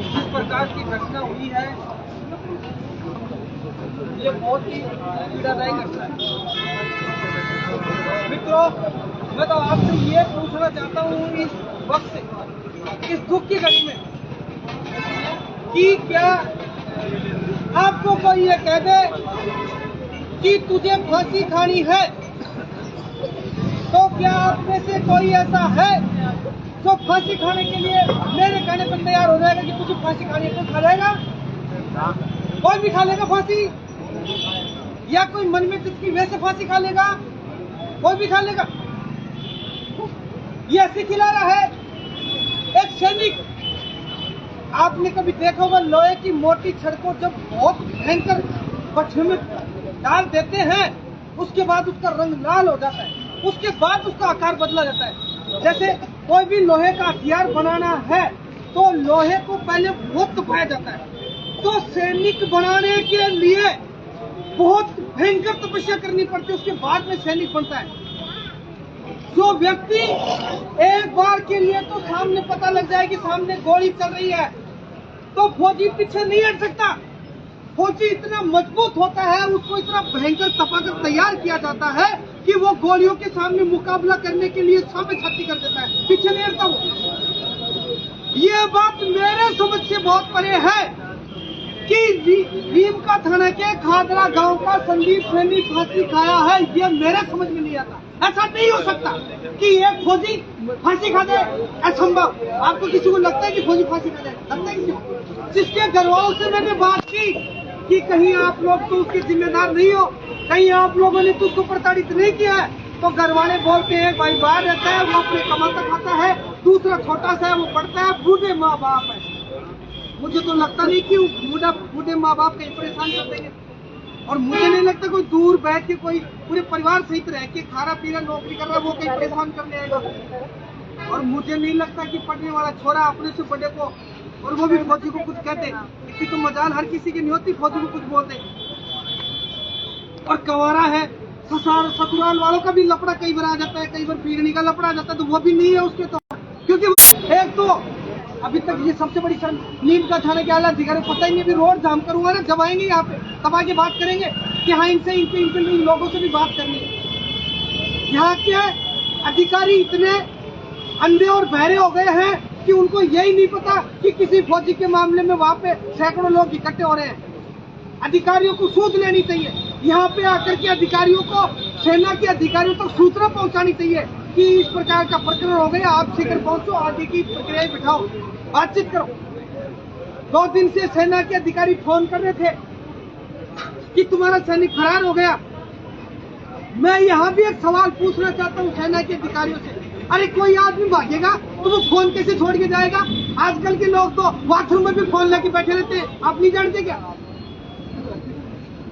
जिस प्रकार की घटना हुई है ये बहुत ही पीड़ादायी घटना है। मित्रों, मैं तो आपसे ये पूछना चाहता हूँ इस वक्त से, इस दुख की घड़ी में, कि क्या आपको कोई ये कह दे कि तुझे फांसी खानी है, तो क्या आप में से कोई ऐसा है जो फांसी खाने के लिए मेरे कहने पर तैयार हो जाएगा कि तुझे फांसी खानी है? तो खा जाएगा? कोई भी खा लेगा फांसी? या कोई मन में जिसकी वैसे फांसी खा लेगा? कोई भी खा लेगा? ये ऐसे खिला रहा है एक सैनिक। आपने कभी देखा होगा लोहे की मोटी छड़ को जब बहुत भयंकर भट्ठे में डाल देते हैं, उसके बाद उसका रंग लाल हो जाता है, उसके बाद उसका आकार बदला जाता है। जैसे कोई भी लोहे का हथियार बनाना है तो लोहे को पहले बहुत तपाया जाता है। तो सैनिक बनाने के लिए बहुत भयंकर तपस्या करनी पड़ती है, उसके बाद में सैनिक बनता है। जो व्यक्ति एक बार के लिए तो सामने पता लग जाए कि सामने गोली चल रही है तो फौजी पीछे नहीं हट सकता। फौजी इतना मजबूत होता है, उसको इतना भयंकर तपाकर तैयार किया जाता है कि वो गोलियों के सामने मुकाबला करने के लिए सामने छाती कर देता है, पीछे नहीं हटता वो। ये बात मेरे समझ से बहुत परे है कि नीमका थाना के खादरा गांव का संदीप सैनी फांसी खाया है, ये मेरे समझ में नहीं आता। ऐसा नहीं हो सकता कि एक फौजी फांसी खा जाए, असंभव। आपको किसी को लगता है कि फौजी फांसी खा जाए? लगता है किसी को? जिसके घर वालों से मैंने बात की कि कहीं आप लोग तो उसके जिम्मेदार नहीं हो, कहीं आप लोगों ने तो उसको प्रताड़ित नहीं किया है, तो घर वाले बोलते हैं भाई बाहर रहता है, वो अपने कमाता खाता है, दूसरा छोटा सा है वो पढ़ता है, बूढ़े माँ बाप है। मुझे तो लगता नहीं कि बूढ़े माँ बाप कहीं परेशान कर देंगे, और मुझे नहीं लगता कोई दूर बैठ के कोई पूरे परिवार सहित रह के खाना पीना नौकरी कर रहा है वो कहीं परेशान करने आएगा। और मुझे नहीं लगता कि पढ़ने वाला छोरा अपने से बड़े को, और वो भी फौजी को कुछ कहते। इतनी तो मजाल हर किसी की नहीं होती फौजी को कुछ बोलते। और कवारा है, ससुराल वालों का भी लफड़ा कई बार आ जाता है, कई बार पीढ़ी का लफड़ा आ जाता है, तो वो भी नहीं है उसके। तो क्योंकि एक तो अभी तक ये सबसे बड़ी शर्म, नीमका थाने के आला अधिकारी पता ही नहीं। अभी रोड जाम करूंगा ना, जब आएंगे यहाँ पे तब आके बात करेंगे कि हाँ इनसे इन लोगों से भी बात करनी है। यहाँ के अधिकारी इतने अंधे और बहरे हो गए हैं कि उनको यही नहीं पता कि किसी फौजी के मामले में वहाँ पे सैकड़ों लोग इकट्ठे हो रहे हैं। अधिकारियों को सूच लेनी चाहिए, यहाँ पे आकर के अधिकारियों को, सेना के अधिकारियों तक सूचना पहुँचानी चाहिए कि इस प्रकार का प्रकरण हो गया, आप शीघ्र पहुँचो, आगे की प्रक्रिया बिठाओ, बातचीत करो। 2 दिन से सेना के अधिकारी फोन कर रहे थे कि तुम्हारा सैनिक फरार हो गया। मैं यहाँ भी एक सवाल पूछना चाहता हूँ सेना के अधिकारियों से, अरे कोई आदमी भागेगा तो वो फोन कैसे छोड़ के जाएगा? आजकल के लोग तो बाथरूम में भी फोन लेके बैठे रहते हैं, आप नहीं जानते क्या?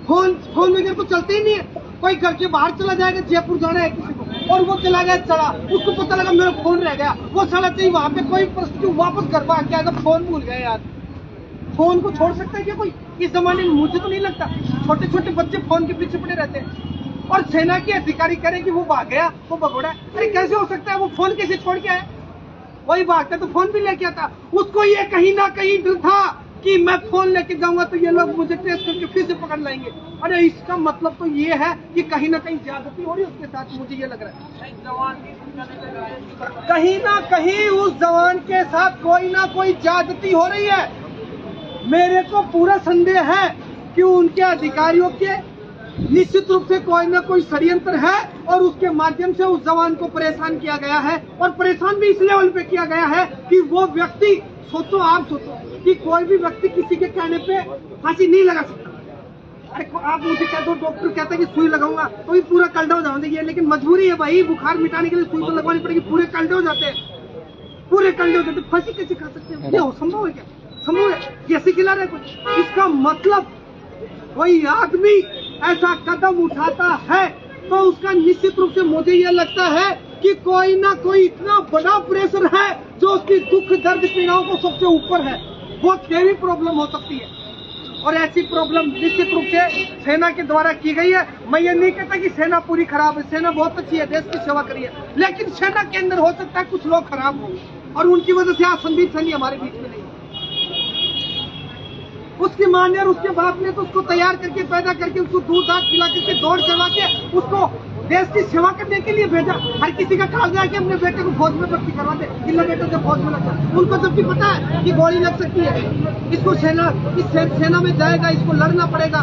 फोन वगैरह तो चलते ही नहीं है। कोई घर के बाहर चला जाएगा, जयपुर जाना है किसी को, और वो चला गया चला, उसको पता लगा मेरा फोन रह गया, वो चला चाहिए वहां पे कोई परिस्थिति वापस घर पर आके आएगा, फोन भूल गया यार। फोन को छोड़ सकता है क्या कोई इस जमाने में? मुझे तो नहीं लगता। छोटे छोटे बच्चे फोन के पीछे पड़े रहते हैं, और सेना के अधिकारी करें कि वो भाग गया, वो भगोड़ा। अरे कैसे हो सकता है? वो फोन कैसे छोड़ के आया? वही भागता तो फोन भी लेके आता। उसको ये कहीं ना कहीं डर था कि मैं फोन लेके जाऊंगा तो ये लोग मुझे ट्रेस करके फिर से पकड़ लाएंगे। अरे इसका मतलब तो ये है कि कहीं ना कहीं ज्यादती हो रही है उसके साथ, मुझे ये लग रहा है। कहीं ना कहीं उस जवान के साथ कोई ना कोई ज्यादती हो रही है। मेरे को पूरा संदेह है कि उनके अधिकारियों के निश्चित रूप से कोई ना कोई षड्यंत्र है, और उसके माध्यम से उस जवान को परेशान किया गया है। और परेशान भी इस लेवल पे किया गया है कि वो व्यक्ति, सोचो आप सोचो कि कोई भी व्यक्ति किसी के कहने पे फांसी नहीं लगा सकता। अरे आप मुझे कह दो, डॉक्टर कहता है कि सुई लगाऊंगा तो भी पूरा कल्डा हो जाएंगे, लेकिन मजबूरी है भाई, बुखार मिटाने के लिए सुई तो लगवानी पड़ेगी, पूरे कल्डे हो जाते हैं, पूरे कल्डे हो जाते हैं। फांसी कैसे खा सकते हैं? ये संभव है क्या? संभव है? कैसे खिला रहे कुछ? इसका मतलब कोई आदमी ऐसा कदम उठाता है तो उसका निश्चित रूप से मुझे यह लगता है कि कोई ना कोई इतना बड़ा प्रेशर है जो उसकी दुख दर्द पीड़ाओं को सबसे ऊपर है। बहुत गहरी प्रॉब्लम हो सकती है, और ऐसी प्रॉब्लम निश्चित रूप से सेना के द्वारा की गई है। मैं ये नहीं कहता कि सेना पूरी खराब है, सेना बहुत अच्छी है, देश की सेवा करी है, लेकिन सेना के अंदर हो सकता है कुछ लोग खराब हो, और उनकी वजह से आज संदीप सैनी हमारे बीच में नहीं है। उसकी माँ ने और उसके बाप ने तो उसको तैयार करके पैदा करके उसको दूध दाद पिला करके दौड़ करवा के उसको देश की सेवा करने के लिए भेजा। हर किसी का ख्याल रहा कि अपने बेटे को फौज में भर्ती करवा दे, जिला बेटे से फौज में लगा। उनको जबकि पता है कि गोली लग सकती है, इसको सेना में जाएगा, इसको लड़ना पड़ेगा,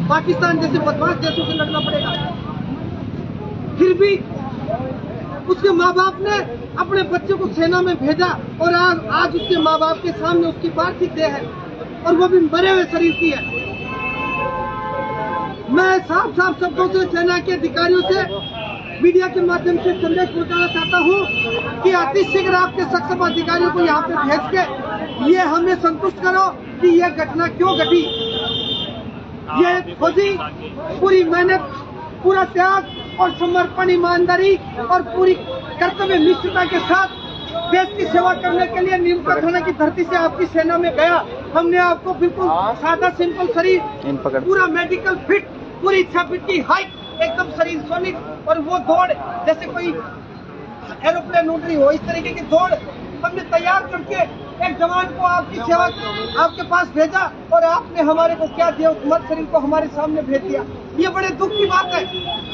पाकिस्तान जैसे बदमाश देशों से लड़ना पड़ेगा। फिर भी उसके माँ बाप ने अपने बच्चे को सेना में भेजा और आज उसके माँ बाप के सामने उसकी पार्थिव देह है और वो भी मरे हुए शरीर की है। मैं साफ साफ शब्दों से सेना के अधिकारियों से मीडिया के माध्यम से संदेश पहुंचाना चाहता हूं कि अतिशीघ्र आपके सक्षम अधिकारियों को यहाँ पे भेज के ये हमें संतुष्ट करो कि यह घटना क्यों घटी। ये फौजी पूरी मेहनत, पूरा त्याग और समर्पण, ईमानदारी और पूरी कर्तव्य निष्ठता के साथ देश की सेवा करने के लिए नीमका थाना की धरती से आपकी सेना में गया। हमने आपको बिल्कुल सादा सिंपल शरीर, पूरा मेडिकल फिट, पूरी 6 फीट की हाइट, एकदम शरीर सोनिक और वो दौड़ जैसे कोई एरोप्लेन उड़ रही हो, इस तरीके की दौड़ हमने तैयार करके एक जवान को आपकी सेवा आपके पास भेजा और आपने हमारे को क्या दिया, उस मर्द शरीर को हमारे सामने भेज दिया। ये बड़े दुख की बात है।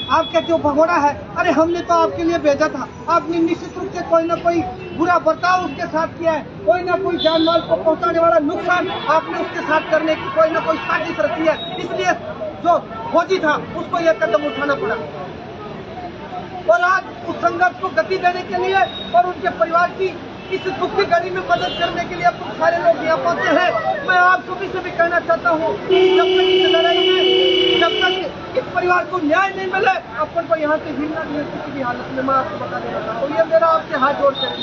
आप कहते हो भगोड़ा है, अरे हमने तो आपके लिए भेजा था। आपने निश्चित रूप से कोई ना कोई बुरा बर्ताव उसके साथ किया है, कोई ना कोई जान माल को पहुंचाने वाला नुकसान आपने उसके साथ करने की कोई ना कोई साजिश रखी है, इसलिए जो फौजी था उसको यह कदम उठाना पड़ा। और आज उस संघर्ष को गति देने के लिए और उनके परिवार की इस दुख की घड़ी में मदद करने के लिए अब सारे लोग यहाँ पहुंचे हैं। मैं आप सभी से भी कहना चाहता हूँ कि जब तक इस लड़ाई में, जब तक इस परिवार को न्याय नहीं मिले, अपन को यहाँ से हिलना नहीं है किसी भी हालत में। मैं आपको बता देना चाहता हूँ, ये मेरा आपसे हाथ जोड़ कर है,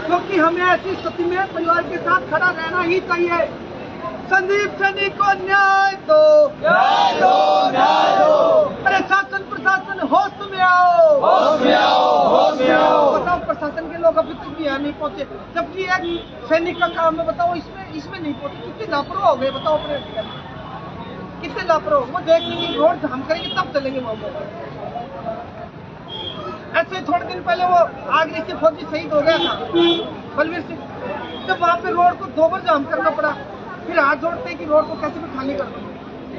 क्योंकि हमें ऐसी स्थिति में परिवार के साथ खड़ा रहना ही चाहिए। संदीप सैनी को न्याय दो, न्याय दो, न्याय दो। अरे शासन प्रशासन होश में आओ, होश में आओ, होश में आओ। बताओ प्रशासन के लोग अभी तक भी यहाँ नहीं पहुँचे, जबकि एक सैनिक का काम है। बताओ इसमें नहीं पहुँचे, कितने लापरवाह हो गए। बताओ अपने कितने लापरवाह। वो देखेंगे रोड हम करेंगे तब चलेंगे वहाँ। ऐसे थोड़े दिन पहले वो आगरे से फौजी शहीद हो गया था, बलवीर सिंह। जब वहाँ पे रोड को 2 बार जाम करना पड़ा, फिर हाथ जोड़ते हैं कि रोड को कैसे भी खाली कर दो।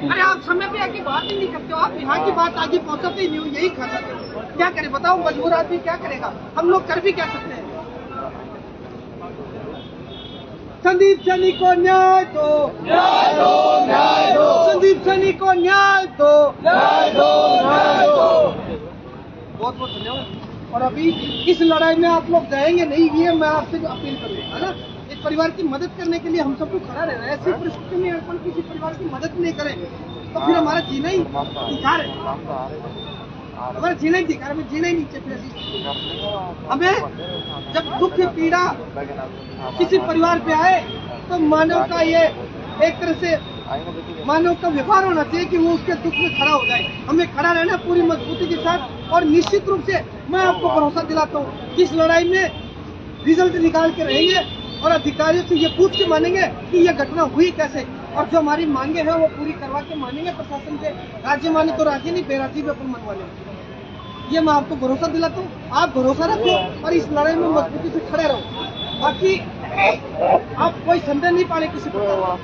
अरे आप समय पे आके बात ही नहीं करते हो, आप यहाँ की बात आगे पहुँचाते ही नहीं हो, यही कर सकते हो। क्या करे बताओ, मजबूर आदमी क्या करेगा। हम लोग कर भी क्या सकते हैं। संदीप सैनी को न्याय दो, न्याय दो, न्याय दो। संदीप सैनी को न्याय दो, न्याय दो, न्याय दो। बहुत बहुत धन्यवाद। और अभी इस लड़ाई में आप लोग जाएंगे नहीं, ये मैं आपसे अपील करूँगा, है ना। एक परिवार की मदद करने के लिए हम सबको खड़ा रहना है। ऐसी परिस्थिति में अपन किसी परिवार की मदद नहीं करें तो फिर हमारा जीना ही बेकार है। हमारा जीना ही बेकार है, हमें जीना ही नहीं चाहिए। हमें जब दुख पीड़ा किसी परिवार पे आए तो मानव का ये एक तरह से मानव का व्यवहार होना चाहिए कि वो उसके दुख में खड़ा हो जाए। हमें खड़ा रहना पूरी मजबूती के साथ। और निश्चित रूप से मैं आपको भरोसा दिलाता हूँ कि इस लड़ाई में रिजल्ट निकाल के रहेंगे और अधिकारियों से ये पूछ के मानेंगे कि ये घटना हुई कैसे, और जो हमारी मांगे हैं वो पूरी करवा के मानेंगे प्रशासन से। राज्य माने तो राज्य नहीं, बेराजी भी अपन मनवा लेंगे। ये मैं आपको भरोसा दिलाता हूँ। आप भरोसा रखो और इस लड़ाई में मजबूती से खड़े रहो। बाकी आप कोई संदेह नहीं पाले किसी प्रकार।